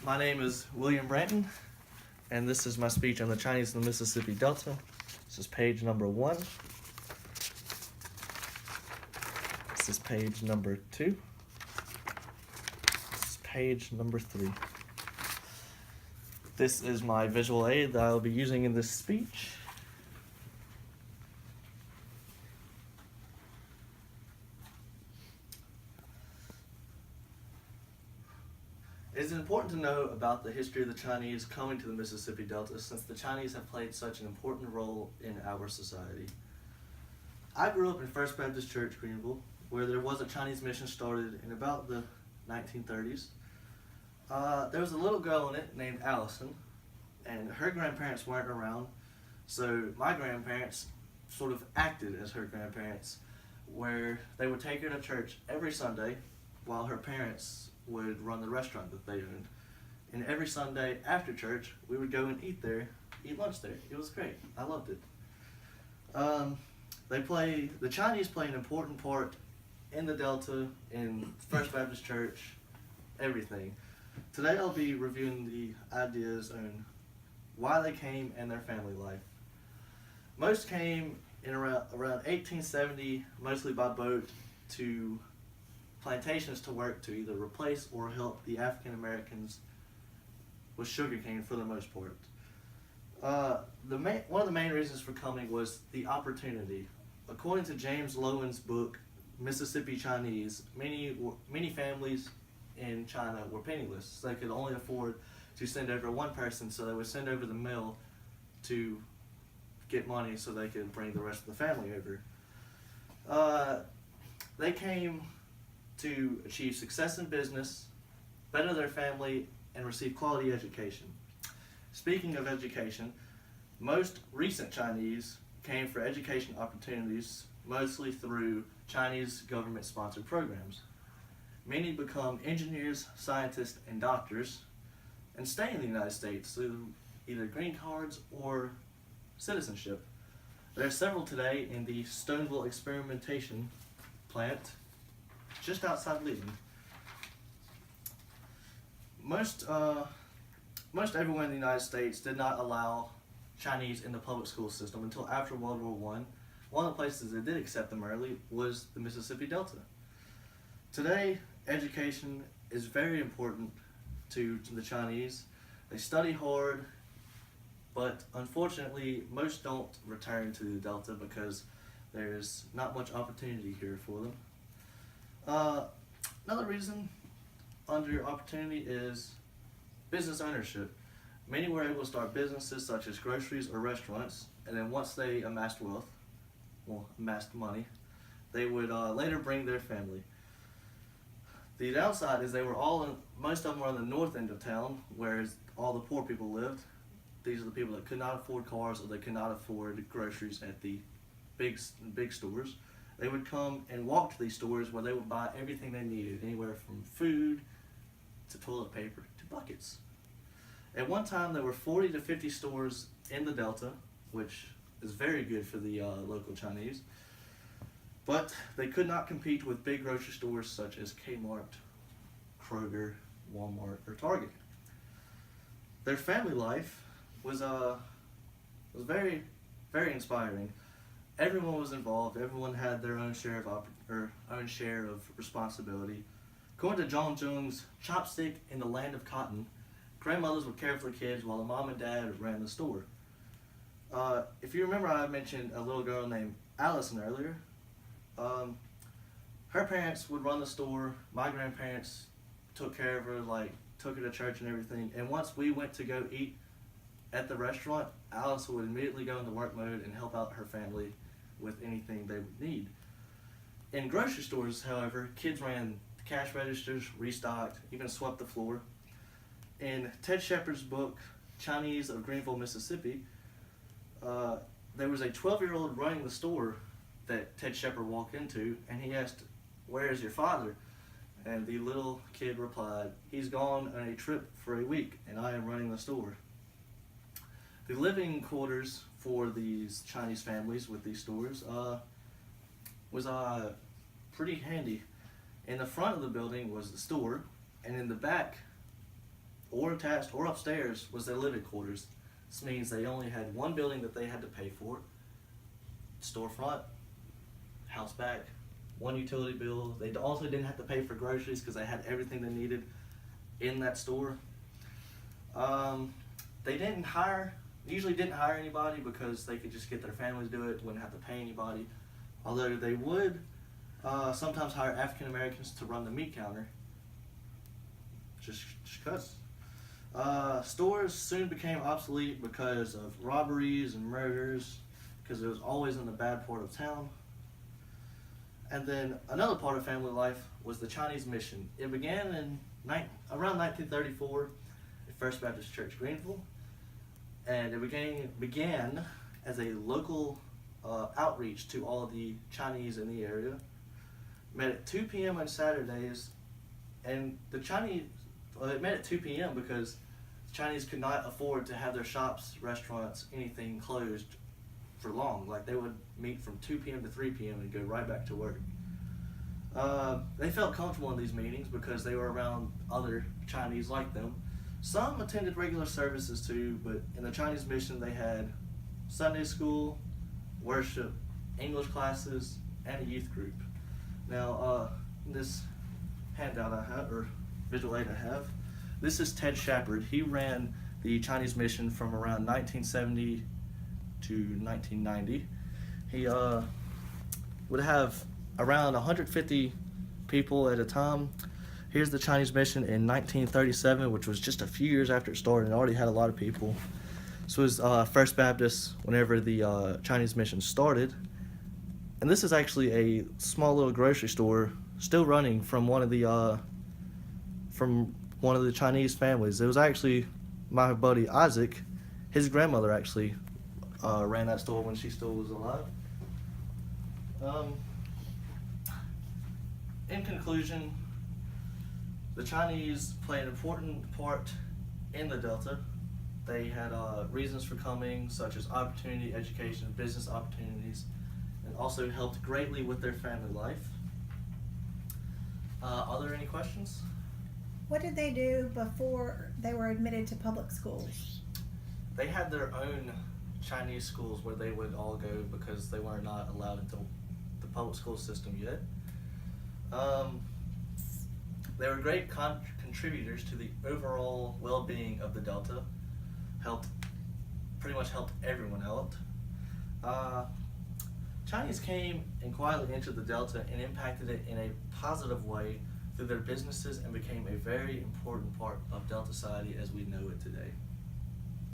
My name is William Branton, and this is my speech on the Chinese in the Mississippi Delta. This is page number 1. This is page number 2. This is page number 3. This is my visual aid that I will be using in this speech. It is important to know about the history of the Chinese coming to the Mississippi Delta, since the Chinese have played such an important role in our society. I grew up in First Baptist Church, Greenville, where there was a Chinese mission started in about the 1930s. There was a little girl in it named Allison, and her grandparents weren't around, so my grandparents sort of acted as her grandparents, where they would take her to church every Sunday while her parents would run the restaurant that they owned. And every Sunday after church, we would go and eat lunch there. It was great. I loved it. The Chinese play an important part in the Delta, in First Baptist Church, everything. Today I'll be reviewing the ideas on why they came and their family life. Most came in around 1870, mostly by boat, to plantations to work to either replace or help the African Americans with sugarcane for the most part. One of the main reasons for coming was the opportunity. According to James Lowen's book, Mississippi Chinese, many families in China were penniless. So they could only afford to send over one person, so they would send over the mail to get money so they could bring the rest of the family over. They came to achieve success in business, better their family, and receive quality education. Speaking of education, most recent Chinese came for education opportunities, mostly through Chinese government-sponsored programs. Many become engineers, scientists, and doctors, and stay in the United States through either green cards or citizenship. There are several today in the Stoneville experimentation plant just outside Leland. Most everyone in the United States did not allow Chinese in the public school system until after World War I. One of the places that did accept them early was the Mississippi Delta. Today, education is very important to the Chinese. They study hard, but unfortunately, most don't return to the Delta because there's not much opportunity here for them. Another reason under opportunity is business ownership. Many were able to start businesses such as groceries or restaurants, and then once they amassed money, they would later bring their family. The downside is most of them were on the north end of town, where all the poor people lived. These are the people that could not afford cars, or they could not afford groceries at the big stores. They would come and walk to these stores where they would buy everything they needed, anywhere from food to toilet paper to buckets. At one time, there were 40 to 50 stores in the Delta, which is very good for the local Chinese. But they could not compete with big grocery stores such as Kmart, Kroger, Walmart, or Target. Their family life was very, very inspiring. Everyone was involved. Everyone had their own share of responsibility. According to John Jung's Chopstick in the Land of Cotton, grandmothers would care for the kids while the mom and dad ran the store. If you remember, I mentioned a little girl named Allison earlier. Her parents would run the store. My grandparents took care of her, took her to church and everything. And once we went to go eat at the restaurant, Allison would immediately go into work mode and help out her family with anything they would need. In grocery stores, however, kids ran the cash registers, restocked, even swept the floor. In Ted Shepard's book, Chinese of Greenville, Mississippi, there was a 12-year-old running the store that Ted Shepard walked into, and he asked, "Where is your father?" And the little kid replied, "He's gone on a trip for a week, and I am running the store." The living quarters for these Chinese families with these stores was pretty handy. In the front of the building was the store, and in the back or attached or upstairs was their living quarters. This means they only had one building that they had to pay for, storefront, house back, one utility bill. They also didn't have to pay for groceries because they had everything they needed in that store. They usually didn't hire anybody because they could just get their families to do it, wouldn't have to pay anybody. Although they would sometimes hire African Americans to run the meat counter, just cause. Stores soon became obsolete because of robberies and murders, because it was always in the bad part of town. And then another part of family life was the Chinese mission. It began in around 1934 at First Baptist Church, Greenville, and it began as a local outreach to all the Chinese in the area. Met at 2 p.m. on Saturdays, and the Chinese, it met at 2 p.m. because the Chinese could not afford to have their shops, restaurants, anything closed for long. Like, they would meet from 2 p.m. to 3 p.m. and go right back to work. They felt comfortable in these meetings because they were around other Chinese like them. Some attended regular services too, but in the Chinese mission they had Sunday school, worship, English classes, and a youth group. Now, this handout I have, or visual aid I have, this is Ted Shepard. He ran the Chinese mission from around 1970 to 1990. He would have around 150 people at a time. Here's the Chinese mission in 1937, which was just a few years after it started. It already had a lot of people. This was First Baptist whenever the Chinese mission started. And this is actually a small little grocery store still running from one of the Chinese families. It was actually my buddy Isaac. His grandmother actually ran that store when she still was alive. In conclusion, the Chinese played an important part in the Delta. They had reasons for coming, such as opportunity, education, business opportunities, and also helped greatly with their family life. Are there any questions? What did they do before they were admitted to public schools? They had their own Chinese schools where they would all go because they were not allowed into the public school system yet. They were great contributors to the overall well-being of the Delta. Pretty much helped everyone out. Chinese came and quietly entered the Delta and impacted it in a positive way through their businesses and became a very important part of Delta society as we know it today.